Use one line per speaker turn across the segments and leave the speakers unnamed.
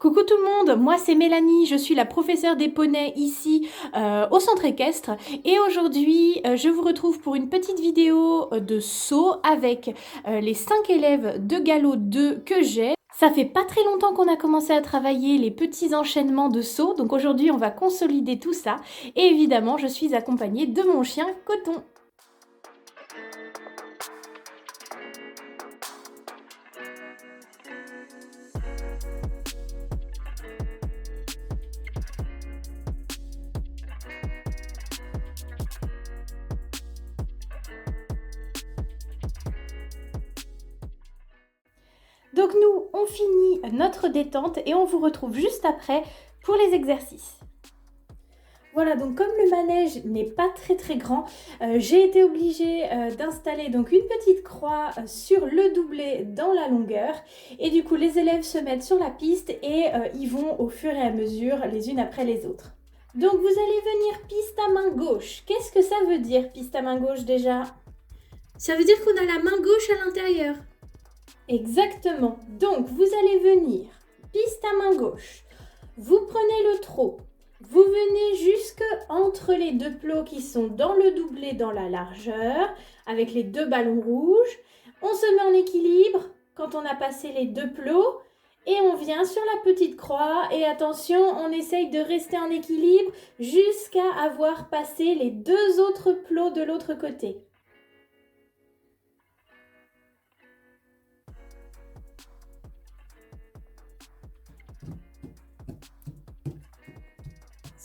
Coucou tout le monde, moi c'est Mélanie, je suis la professeure des poneys ici au centre équestre et aujourd'hui je vous retrouve pour une petite vidéo de saut avec les 5 élèves de galop 2 que j'ai. Ça fait pas très longtemps qu'on a commencé à travailler les petits enchaînements de sauts, donc aujourd'hui on va consolider tout ça et évidemment je suis accompagnée de mon chien Coton. Donc nous, on finit notre détente et on vous retrouve juste après pour les exercices. Voilà, donc comme le manège n'est pas très grand, j'ai été obligée d'installer donc une petite croix sur le doublet dans la longueur. Et du coup, les élèves se mettent sur la piste et ils vont au fur et à mesure les unes après les autres. Donc vous allez venir piste à main gauche. Qu'est-ce que ça veut dire piste à main gauche déjà?
Ça veut dire qu'on a la main gauche à l'intérieur.
Exactement. Donc, vous allez venir, piste à main gauche. Vous prenez le trot. Vous venez jusque entre les deux plots qui sont dans le doublet dans la largeur, avec les deux ballons rouges. On se met en équilibre quand on a passé les deux plots et on vient sur la petite croix. Et attention, on essaye de rester en équilibre jusqu'à avoir passé les deux autres plots de l'autre côté.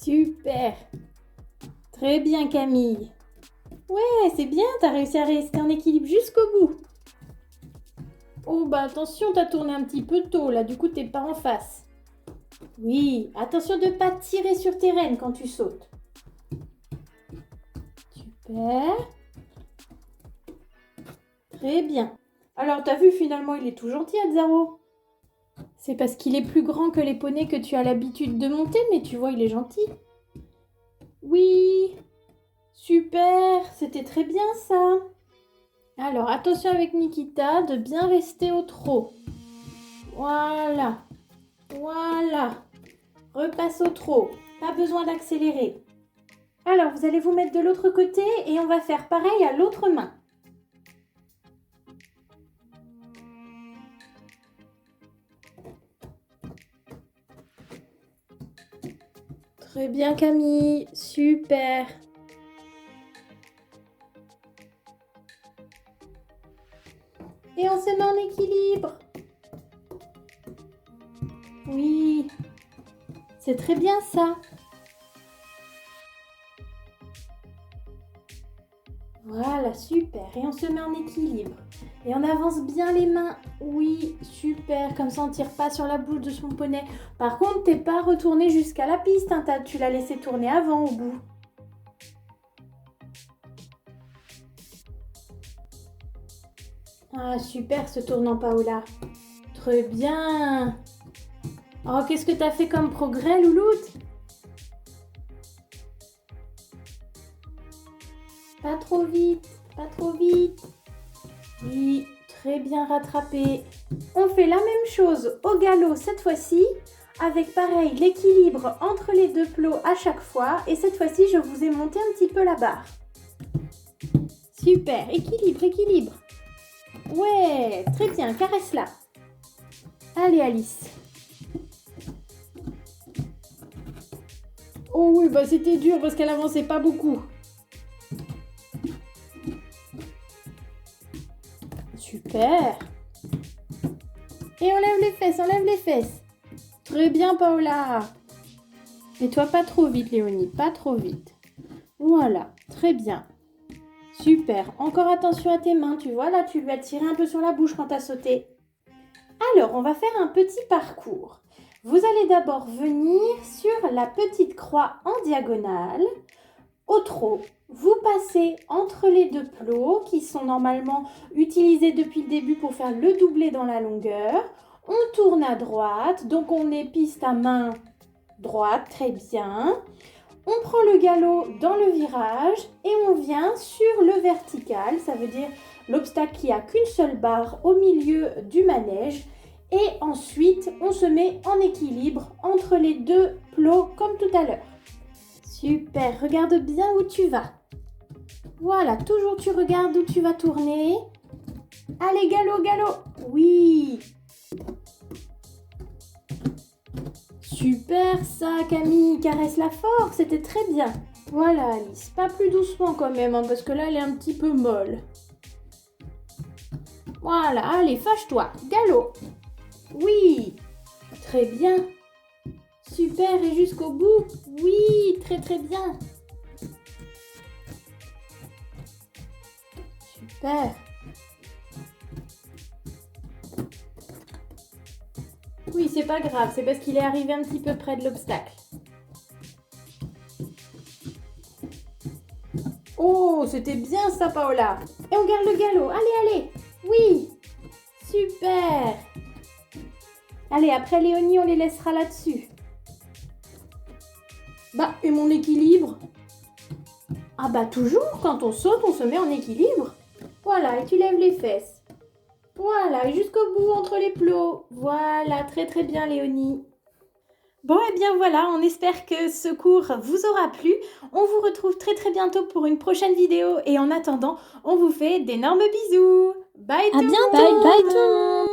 Super. Très bien Camille. Ouais, c'est bien, t'as réussi à rester en équilibre jusqu'au bout. Oh bah attention, t'as tourné un petit peu tôt là, du coup t'es pas en face. Oui, attention de ne pas tirer sur tes rênes quand tu sautes. Super. Très bien. Alors t'as vu finalement il est tout gentil Azzaro. C'est parce qu'il est plus grand que les poneys que tu as l'habitude de monter, mais tu vois, il est gentil. Oui, super, c'était très bien ça. Alors, attention avec Nikita de bien rester au trot. Voilà, voilà. Repasse au trot, pas besoin d'accélérer. Alors, vous allez vous mettre de l'autre côté et on va faire pareil à l'autre main. Très bien Camille, super. Et on se met en équilibre. Oui, c'est très bien ça. Voilà, super. Et on se met en équilibre. Et on avance bien les mains. Oui, super. Comme ça, on ne tire pas sur la bouche de son poney. Par contre, t'es pas retourné jusqu'à la piste. Hein, tu l'as laissé tourner avant au bout. Ah, super ce tournant, Paola. Très bien. Oh, qu'est-ce que t'as fait comme progrès, Louloute? Pas trop vite, pas trop vite. Oui, très bien rattrapé. On fait la même chose au galop cette fois-ci, avec pareil l'équilibre entre les deux plots à chaque fois. Et cette fois-ci, je vous ai monté un petit peu la barre. Super, équilibre, équilibre. Ouais, très bien, caresse-la. Allez Alice. Oh oui, bah c'était dur parce qu'elle avançait pas beaucoup. Super. Et on lève les fesses, on lève les fesses. Très bien, Paola. Et toi, pas trop vite, Léonie, pas trop vite. Voilà, très bien. Super. Encore attention à tes mains, tu vois, là, tu lui as tiré un peu sur la bouche quand tu as sauté. Alors, on va faire un petit parcours. Vous allez d'abord venir sur la petite croix en diagonale. Au trot, vous passez entre les deux plots qui sont normalement utilisés depuis le début pour faire le doublé dans la longueur. On tourne à droite, donc on est piste à main droite, très bien. On prend le galop dans le virage et on vient sur le vertical, ça veut dire l'obstacle qui a qu'une seule barre au milieu du manège. Et ensuite, on se met en équilibre entre les deux plots comme tout à l'heure. Super, regarde bien où tu vas. Voilà, toujours tu regardes où tu vas tourner. Allez, galop, galop. Oui. Super ça, Camille, caresse-la fort, c'était très bien. Voilà, Alice, pas plus doucement quand même, hein, parce que là, elle est un petit peu molle. Voilà, allez, fâche-toi, galop. Oui, très bien. Super, et jusqu'au bout. Oui, très très bien. Super. Oui, c'est pas grave, c'est parce qu'il est arrivé un petit peu près de l'obstacle. Oh, c'était bien ça, Paola. Et on garde le galop. Allez, allez. Oui. Super. Allez, après Léonie, on les laissera là-dessus. Bah, et mon équilibre? Ah bah toujours, quand on saute, on se met en équilibre. Voilà, et tu lèves les fesses. Voilà, et jusqu'au bout, entre les plots. Voilà, très très bien, Léonie. Bon, et bien voilà, on espère que ce cours vous aura plu. On vous retrouve très très bientôt pour une prochaine vidéo. Et en attendant, on vous fait d'énormes bisous. Bye tout le monde.
Bye tout le monde.